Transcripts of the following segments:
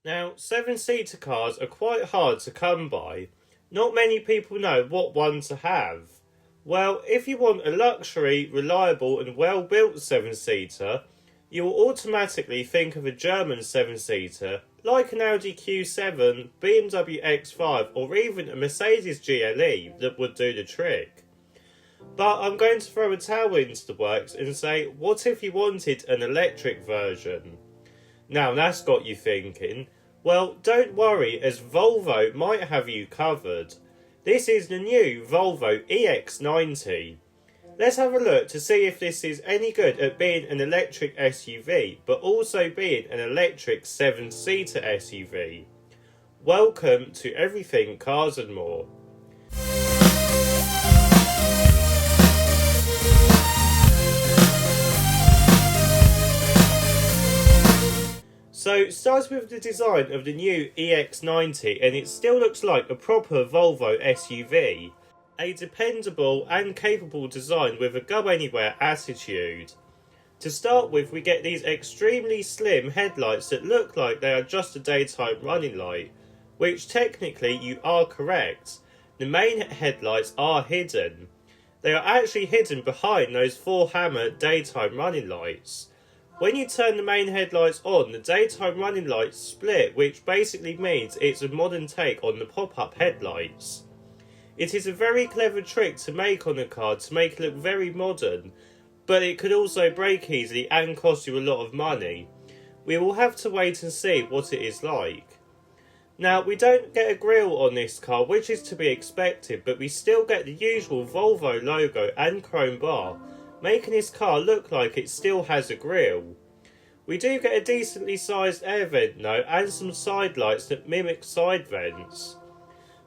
Now, seven-seater cars are quite hard to come by. Not many people know what one to have. Well, if you want a luxury, reliable and well-built seven-seater, you will automatically think of a German seven-seater like an Audi Q7, BMW X5 or even a Mercedes GLE that would do the trick. But I'm going to throw a towel into the works and say, what if you wanted an electric version? Now that's got you thinking. Well, don't worry, as Volvo might have you covered. This is the new Volvo EX90. Let's have a look to see if this is any good at being an electric SUV, but also being an electric seven-seater SUV. Welcome to Everything Cars and More. So, starts with the design of the new EX90, and it still looks like a proper Volvo SUV. A dependable and capable design with a go-anywhere attitude. To start with, we get these extremely slim headlights that look like they are just a daytime running light, which technically you are correct. The main headlights are hidden. They are actually hidden behind those four-hammer daytime running lights. When you turn the main headlights on, the daytime running lights split, which basically means it's a modern take on the pop-up headlights. It is a very clever trick to make on a car to make it look very modern, but it could also break easily and cost you a lot of money. We will have to wait and see what it is like. Now, we don't get a grille on this car, which is to be expected, but we still get the usual Volvo logo and chrome bar, making this car look like it still has a grille. We do get a decently sized air vent though, and some side lights that mimic side vents.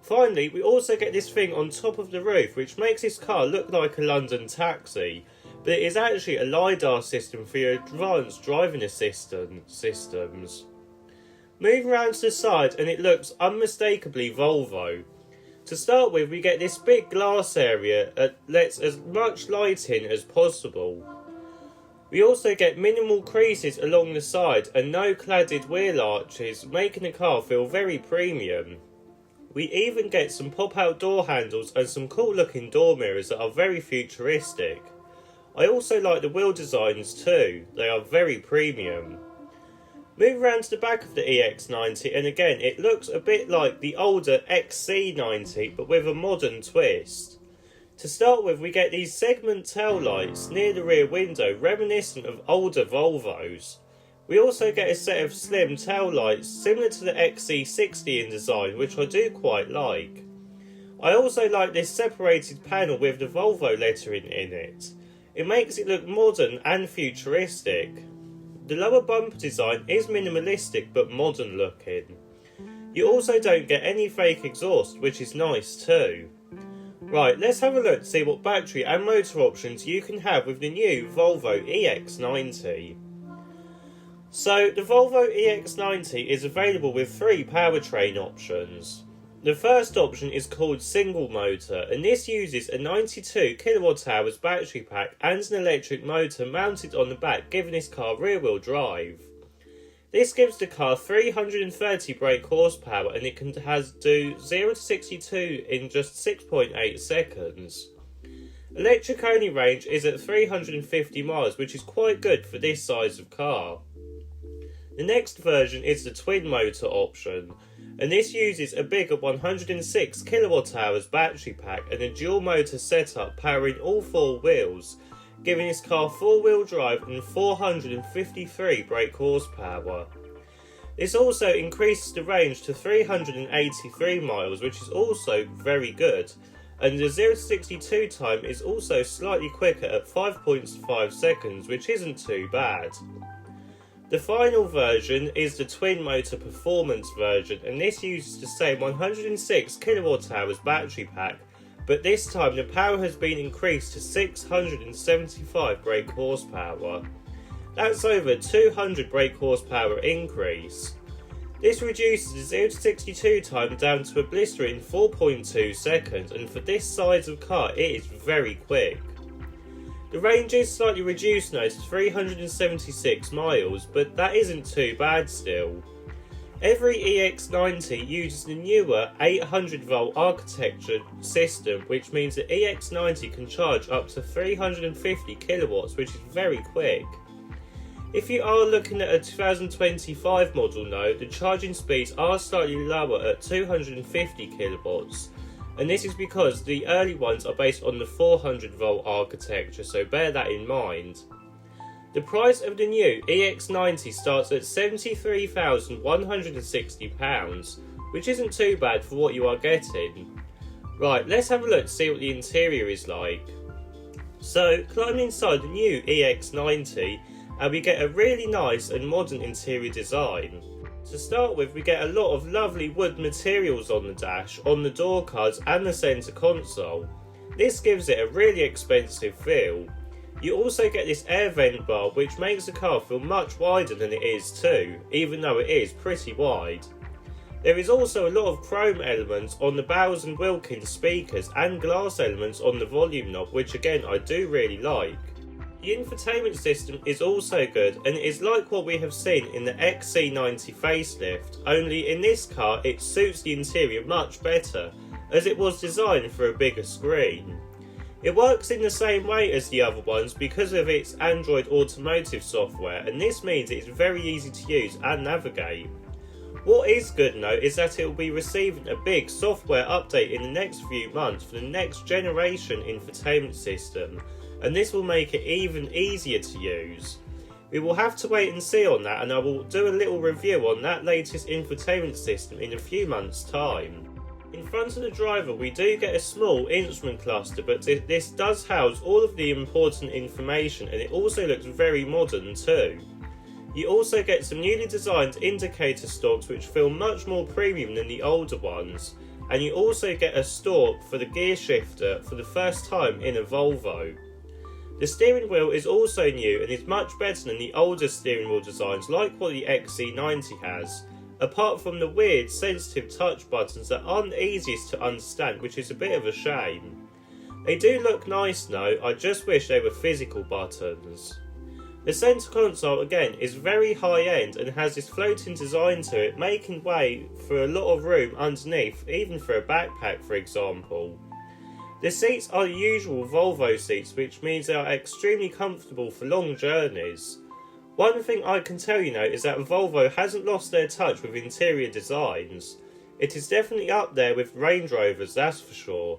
Finally, we also get this thing on top of the roof, which makes this car look like a London taxi, but it is actually a LiDAR system for your advanced driving assistance systems. Move around to the side and it looks unmistakably Volvo. To start with, we get this big glass area that lets as much light in as possible. We also get minimal creases along the side and no cladded wheel arches, making the car feel very premium. We even get some pop-out door handles and some cool looking door mirrors that are very futuristic. I also like the wheel designs too, they are very premium. Move around to the back of the EX90 and again it looks a bit like the older XC90 but with a modern twist. To start with, we get these segment tail lights near the rear window reminiscent of older Volvos. We also get a set of slim tail lights similar to the XC60 in design, which I do quite like. I also like this separated panel with the Volvo lettering in it. It makes it look modern and futuristic. The lower bumper design is minimalistic but modern looking. You also don't get any fake exhaust, which is nice too. Right, let's have a look to see what battery and motor options you can have with the new Volvo EX90. So, the Volvo EX90 is available with three powertrain options. The first option is called single motor, and this uses a 92 kWh battery pack and an electric motor mounted on the back, giving this car rear-wheel drive. This gives the car 330 brake horsepower and it can do 0 to 62 in just 6.8 seconds. Electric only range is at 350 miles, which is quite good for this size of car. The next version is the twin motor option, and this uses a bigger 106 kWh battery pack and a dual motor setup powering all four wheels, giving this car four-wheel drive and 453 brake horsepower. This also increases the range to 383 miles, which is also very good, and the 0 to 62 time is also slightly quicker at 5.5 seconds, which isn't too bad. The final version is the twin motor performance version, and this uses the same 106 kWh battery pack, but this time the power has been increased to 675 brake horsepower. That's over 200 brake horsepower increase. This reduces the 0 to 62 time down to a blistering 4.2 seconds, and for this size of car it is very quick. The range is slightly reduced now to 376 miles, but that isn't too bad still. Every EX90 uses the newer 800-volt architecture system, which means the EX90 can charge up to 350 kilowatts, which is very quick. If you are looking at a 2025 model though, the charging speeds are slightly lower at 250 kilowatts, and this is because the early ones are based on the 400-volt architecture, so bear that in mind. The price of the new EX90 starts at £73,160, which isn't too bad for what you are getting. Right, let's have a look to see what the interior is like. So, climbing inside the new EX90, we get a really nice and modern interior design. To start with, we get a lot of lovely wood materials on the dash, on the door cards and the centre console. This gives it a really expensive feel. You also get this air vent bar, which makes the car feel much wider than it is too, even though it is pretty wide. There is also a lot of chrome elements on the Bowers & Wilkins speakers and glass elements on the volume knob, which again I do really like. The infotainment system is also good, and it is like what we have seen in the XC90 facelift, only in this car it suits the interior much better, as it was designed for a bigger screen. It works in the same way as the other ones because of its Android Automotive software, and this means it's very easy to use and navigate. What is good though is that it will be receiving a big software update in the next few months for the next generation infotainment system, and this will make it even easier to use. We will have to wait and see on that, and I will do a little review on that latest infotainment system in a few months' time. In front of the driver we do get a small instrument cluster, but this does house all of the important information, and it also looks very modern too. You also get some newly designed indicator stalks which feel much more premium than the older ones, and you also get a stalk for the gear shifter for the first time in a Volvo. The steering wheel is also new and is much better than the older steering wheel designs like what the XC90 has, apart from the weird sensitive touch buttons that aren't easiest to understand, which is a bit of a shame. They do look nice though, I just wish they were physical buttons. The centre console again is very high end and has this floating design to it, making way for a lot of room underneath, even for a backpack for example. The seats are the usual Volvo seats, which means they are extremely comfortable for long journeys. One thing I can tell you now is that Volvo hasn't lost their touch with interior designs. It is definitely up there with Range Rovers, that's for sure.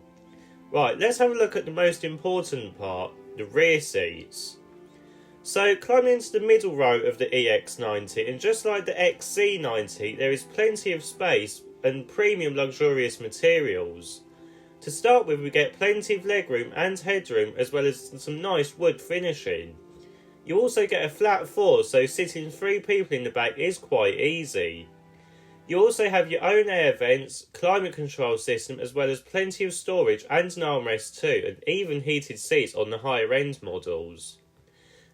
Right, let's have a look at the most important part, the rear seats. So, climbing into the middle row of the EX90, and just like the XC90, there is plenty of space and premium luxurious materials. To start with, we get plenty of legroom and headroom, as well as some nice wood finishing. You also get a flat floor, so sitting 3 people in the back is quite easy. You also have your own air vents, climate control system, as well as plenty of storage and an armrest too, and even heated seats on the higher end models.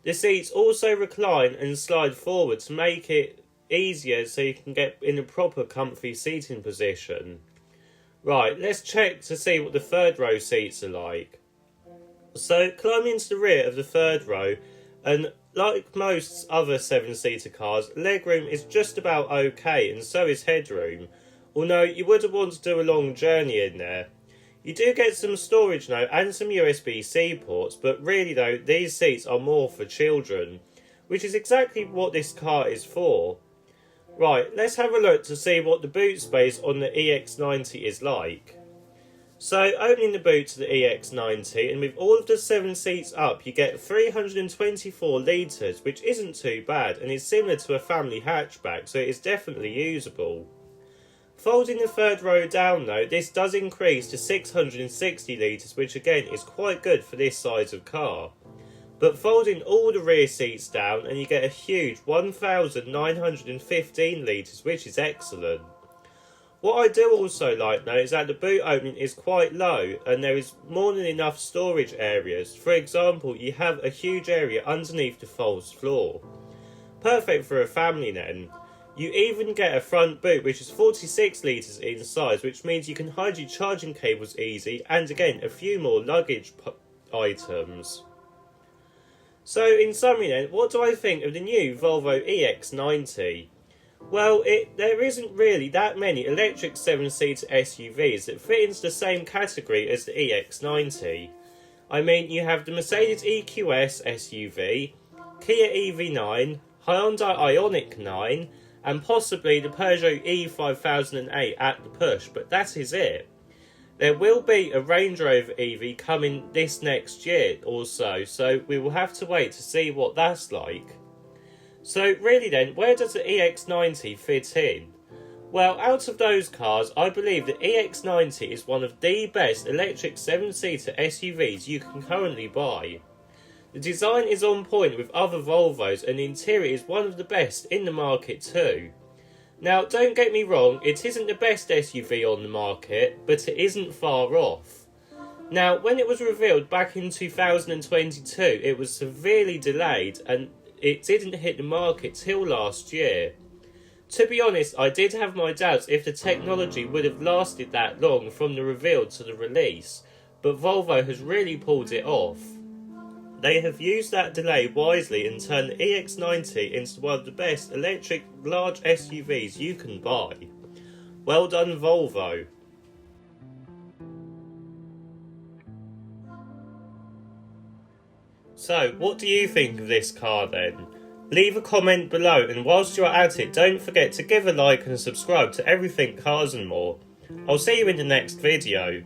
The seats also recline and slide forward to make it easier so you can get in a proper comfy seating position. Right, let's check to see what the third row seats are like. So, climbing into the rear of the third row, and like most other 7-seater cars, legroom is just about okay, and so is headroom, although you wouldn't want to do a long journey in there. You do get some storage now and some USB-C ports, but really though, these seats are more for children, which is exactly what this car is for. Right, let's have a look to see what the boot space on the EX90 is like. So, opening the boot to the EX90, and with all of the 7 seats up, you get 324 litres, which isn't too bad, and is similar to a family hatchback, so it is definitely usable. Folding the third row down though, this does increase to 660 litres, which again is quite good for this size of car. But folding all the rear seats down, and you get a huge 1,915 litres, which is excellent. What I do also like though is that the boot opening is quite low, and there is more than enough storage areas. For example, you have a huge area underneath the false floor. Perfect for a family then. You even get a front boot which is 46 litres in size, which means you can hide your charging cables easy, and again a few more luggage items. So in summary then, what do I think of the new Volvo EX90? Well, there isn't really that many electric 7-seater SUVs that fit into the same category as the EX90. I mean, you have the Mercedes EQS SUV, Kia EV9, Hyundai Ioniq 9, and possibly the Peugeot E5008 at the push, but that is it. There will be a Range Rover EV coming this next year or so we will have to wait to see what that's like. So really then, where does the EX90 fit in? Well, out of those cars, I believe the EX90 is one of the best electric 7-seater SUVs you can currently buy. The design is on point with other Volvos and the interior is one of the best in the market too. Now, don't get me wrong, it isn't the best SUV on the market, but it isn't far off. Now, when it was revealed back in 2022, it was severely delayed and it didn't hit the market till last year. To be honest, I did have my doubts if the technology would have lasted that long from the reveal to the release, but Volvo has really pulled it off. They have used that delay wisely and turned the EX90 into one of the best electric large SUVs you can buy. Well done, Volvo. So, what do you think of this car then? Leave a comment below, and whilst you're at it, don't forget to give a like and subscribe to Everything Cars and More. I'll see you in the next video.